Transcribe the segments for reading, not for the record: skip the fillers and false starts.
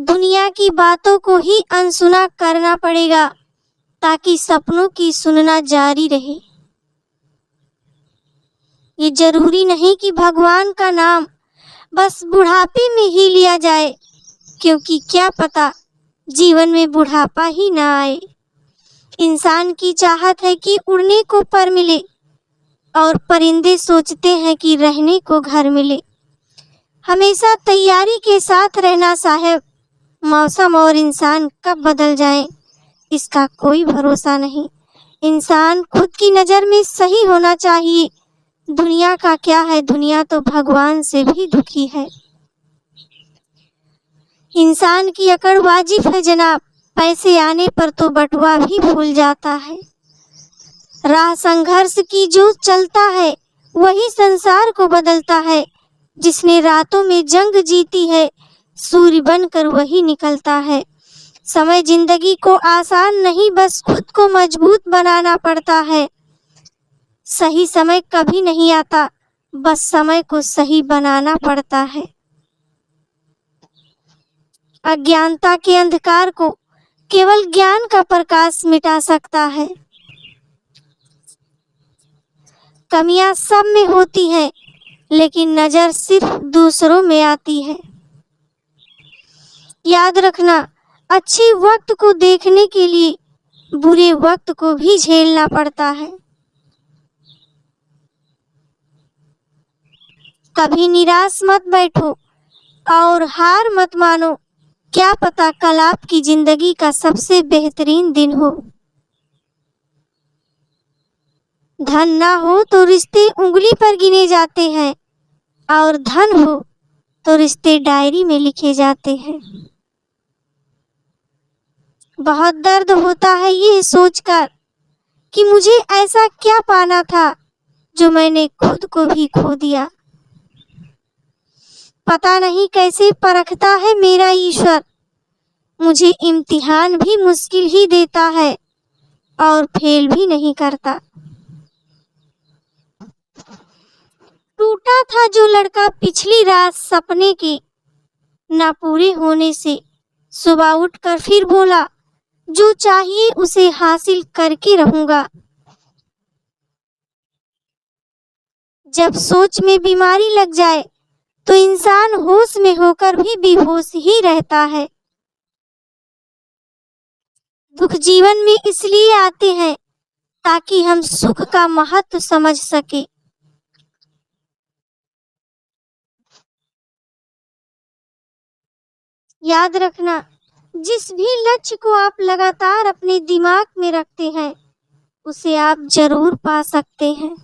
दुनिया की बातों को ही अनसुना करना पड़ेगा ताकि सपनों की सुनना जारी रहे। ये जरूरी नहीं कि भगवान का नाम बस बुढ़ापे में ही लिया जाए, क्योंकि क्या पता जीवन में बुढ़ापा ही ना आए। इंसान की चाहत है कि उड़ने को पर मिले और परिंदे सोचते हैं कि रहने को घर मिले। हमेशा तैयारी के साथ रहना साहब, मौसम और इंसान कब बदल जाए इसका कोई भरोसा नहीं। इंसान खुद की नज़र में सही होना चाहिए। दुनिया का क्या है, दुनिया तो भगवान से भी दुखी है। इंसान की अकड़ वाजिब है जनाब, पैसे आने पर तो बटुआ भी भूल जाता है। राह संघर्ष की जो चलता है वही संसार को बदलता है। जिसने रातों में जंग जीती है सूर्य बनकर वही निकलता है। समय जिंदगी को आसान नहीं, बस खुद को मजबूत बनाना पड़ता है। सही समय कभी नहीं आता, बस समय को सही बनाना पड़ता है। अज्ञानता के अंधकार को केवल ज्ञान का प्रकाश मिटा सकता है। कमियां सब में होती हैं, लेकिन नजर सिर्फ दूसरों में आती है। याद रखना, अच्छे वक्त को देखने के लिए बुरे वक्त को भी झेलना पड़ता है। कभी निराश मत बैठो और हार मत मानो। क्या पता कल आपकी जिंदगी का सबसे बेहतरीन दिन हो। धन ना हो तो रिश्ते उंगली पर गिने जाते हैं, और धन हो तो रिश्ते डायरी में लिखे जाते हैं। बहुत दर्द होता है ये सोचकर कि मुझे ऐसा क्या पाना था जो मैंने खुद को भी खो दिया। पता नहीं कैसे परखता है मेरा ईश्वर, मुझे इम्तिहान भी मुश्किल ही देता है और फेल भी नहीं करता। टूटा था जो लड़का पिछली रात सपने के ना पूरे होने से, सुबह उठकर फिर बोला जो चाहिए उसे हासिल करके रहूंगा। जब सोच में बीमारी लग जाए तो इंसान होश में होकर भी बेहोश ही रहता है। दुख जीवन में इसलिए आते हैं ताकि हम सुख का महत्व समझ सके। याद रखना, जिस भी लक्ष्य को आप लगातार अपने दिमाग में रखते हैं उसे आप जरूर पा सकते हैं।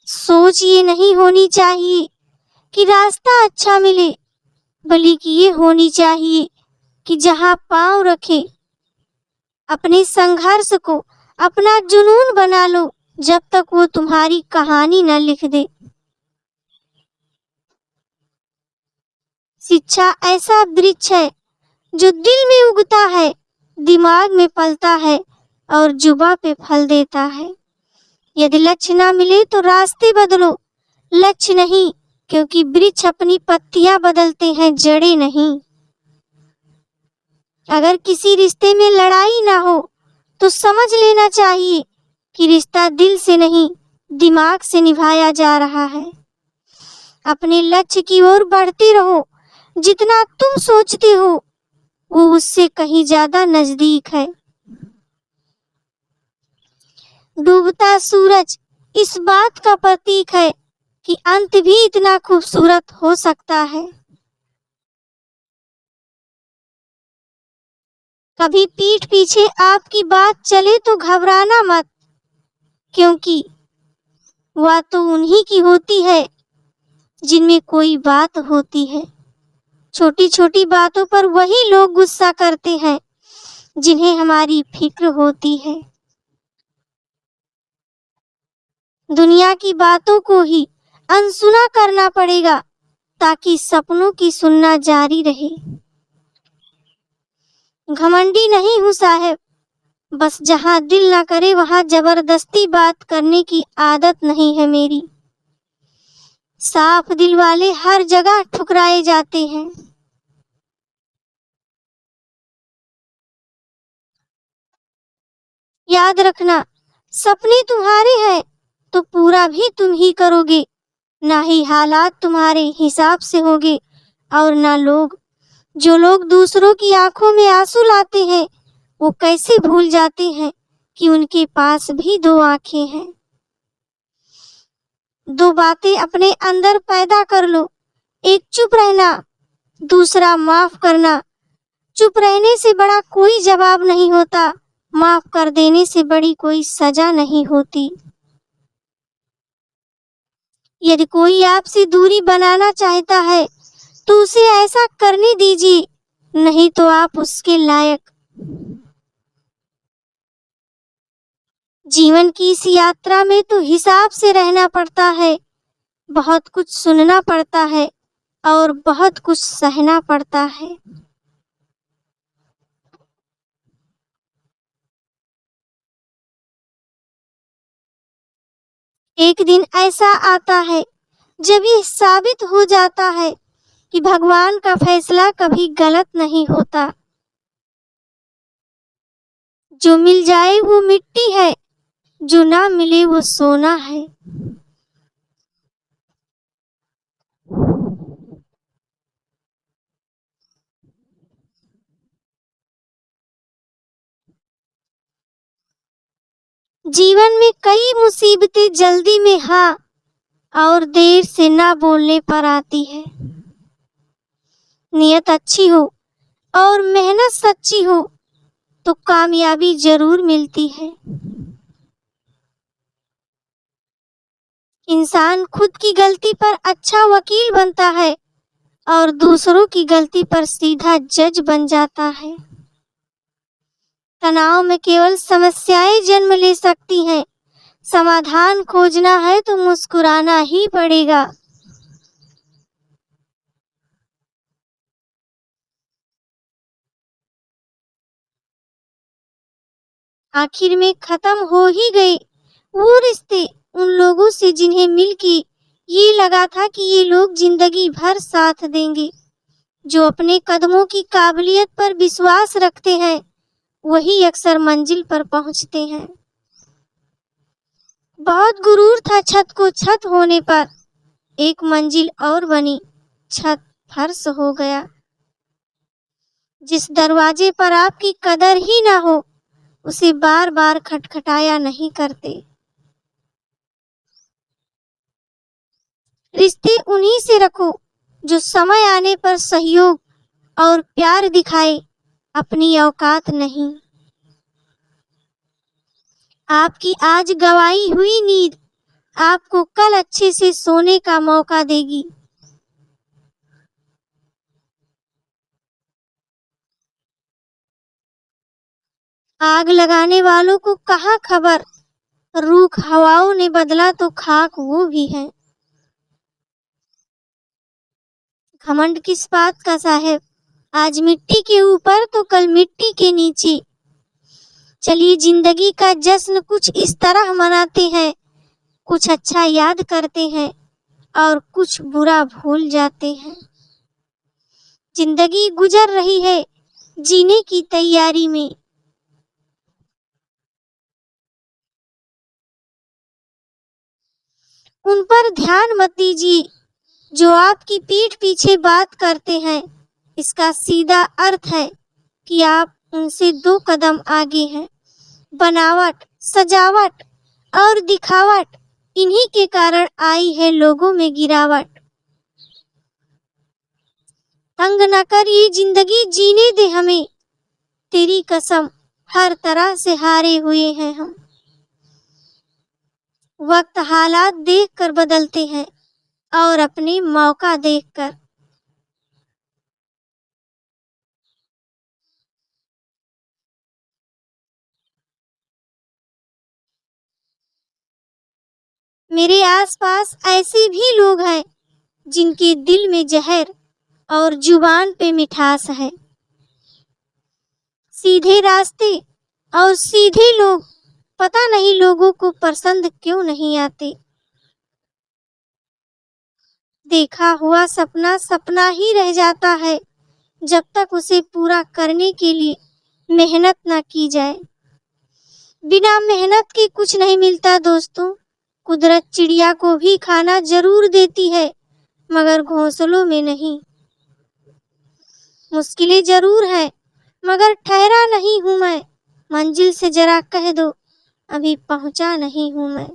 सोच ये नहीं होनी चाहिए कि रास्ता अच्छा मिले, बल्कि ये होनी चाहिए कि जहां पांव रखे अपने संघर्ष को अपना जुनून बना लो, जब तक वो तुम्हारी कहानी न लिख दे। शिक्षा ऐसा वृक्ष है जो दिल में उगता है, दिमाग में पलता है और जुबां पे फल देता है। यदि लक्ष्य ना मिले तो रास्ते बदलो, लक्ष्य नहीं, क्योंकि वृक्ष अपनी पत्तियां बदलते हैं, जड़ें नहीं। अगर किसी रिश्ते में लड़ाई ना हो तो समझ लेना चाहिए कि रिश्ता दिल से नहीं दिमाग से निभाया जा रहा है। अपने लक्ष्य की ओर बढ़ते रहो, जितना तुम सोचते हो वो उससे कहीं ज्यादा नजदीक है। डूबता सूरज इस बात का प्रतीक है कि अंत भी इतना खूबसूरत हो सकता है। कभी पीठ पीछे आपकी बात चले तो घबराना मत, क्योंकि वह तो उन्हीं की होती है जिनमें कोई बात होती है। छोटी छोटी बातों पर वही लोग गुस्सा करते हैं जिन्हें हमारी फिक्र होती है। दुनिया की बातों को ही अनसुना करना पड़ेगा ताकि सपनों की सुनना जारी रहे। घमंडी नहीं हूँ साहब, बस जहाँ दिल ना करे वहाँ जबरदस्ती बात करने की आदत नहीं है मेरी। साफ दिल वाले हर जगह ठुकराए जाते हैं। याद रखना, सपने तुम्हारे हैं तो पूरा भी तुम ही करोगे। ना ही हालात तुम्हारे हिसाब से होंगे और ना लोग। जो लोग दूसरों की आंखों में आंसू लाते हैं, वो कैसे भूल जाते हैं कि उनके पास भी दो आंखें हैं। दो बातें अपने अंदर पैदा कर लो, एक चुप रहना, दूसरा माफ करना। चुप रहने से बड़ा कोई जवाब नहीं होता, माफ कर देने से बड़ी कोई सजा नहीं होती। यदि कोई आपसे दूरी बनाना चाहता है तो उसे ऐसा करने दीजिए, नहीं तो आप उसके लायक। जीवन की इस यात्रा में तो हिसाब से रहना पड़ता है, बहुत कुछ सुनना पड़ता है और बहुत कुछ सहना पड़ता है। एक दिन ऐसा आता है जब ये साबित हो जाता है कि भगवान का फैसला कभी गलत नहीं होता। जो मिल जाए वो मिट्टी है, जो ना मिले वो सोना है। जीवन में कई मुसीबतें जल्दी में हाँ और देर से ना बोलने पर आती है। नियत अच्छी हो और मेहनत सच्ची हो तो कामयाबी जरूर मिलती है। इंसान खुद की गलती पर अच्छा वकील बनता है और दूसरों की गलती पर सीधा जज बन जाता है। तनाव में केवल समस्याएं जन्म ले सकती हैं, समाधान खोजना है तो मुस्कुराना ही पड़ेगा। आखिर में खत्म हो ही गए वो रिश्ते उन लोगों से जिन्हें मिलके ये लगा था कि ये लोग जिंदगी भर साथ देंगे। जो अपने कदमों की काबिलियत पर विश्वास रखते हैं वही अक्सर मंजिल पर पहुंचते हैं। बहुत गुरूर था छत को छत होने पर, एक मंजिल और बनी, छत फर्श हो गया। जिस दरवाजे पर आपकी कदर ही ना हो उसे बार बार खटखटाया नहीं करते। रिश्ते उन्हीं से रखो जो समय आने पर सहयोग और प्यार दिखाए, अपनी औकात नहीं। आपकी आज गवाई हुई नींद आपको कल अच्छे से सोने का मौका देगी। आग लगाने वालों को कहाँ खबर, रूख हवाओं ने बदला तो खाक वो भी है। घमंड किस बात का साहेब, आज मिट्टी के ऊपर तो कल मिट्टी के नीचे। चलिए जिंदगी का जश्न कुछ इस तरह मनाते हैं, कुछ अच्छा याद करते हैं और कुछ बुरा भूल जाते हैं। जिंदगी गुजर रही है जीने की तैयारी में। उन पर ध्यान मत दीजिए जो आपकी पीठ पीछे बात करते हैं। इसका सीधा अर्थ है कि आप उनसे 2 कदम आगे हैं। बनावट, सजावट और दिखावट, इन्हीं के कारण आई है लोगों में गिरावट। तंग न कर ये जिंदगी जीने दे हमें, तेरी कसम हर तरह से हारे हुए हैं हम। वक्त हालात देखकर बदलते हैं और अपने मौका देखकर। मेरे आसपास ऐसे भी लोग हैं जिनके दिल में जहर और जुबान पे मिठास है। सीधे रास्ते और सीधे लोग पता नहीं लोगों को पसंद क्यों नहीं आते। देखा हुआ सपना सपना ही रह जाता है जब तक उसे पूरा करने के लिए मेहनत ना की जाए। बिना मेहनत के कुछ नहीं मिलता दोस्तों। कुदरत चिड़िया को भी खाना जरूर देती है मगर घोंसलों में नहीं। मुश्किलें जरूर है मगर ठहरा नहीं हूँ मैं। मंजिल से जरा कह दो अभी पहुंचा नहीं हूँ मैं।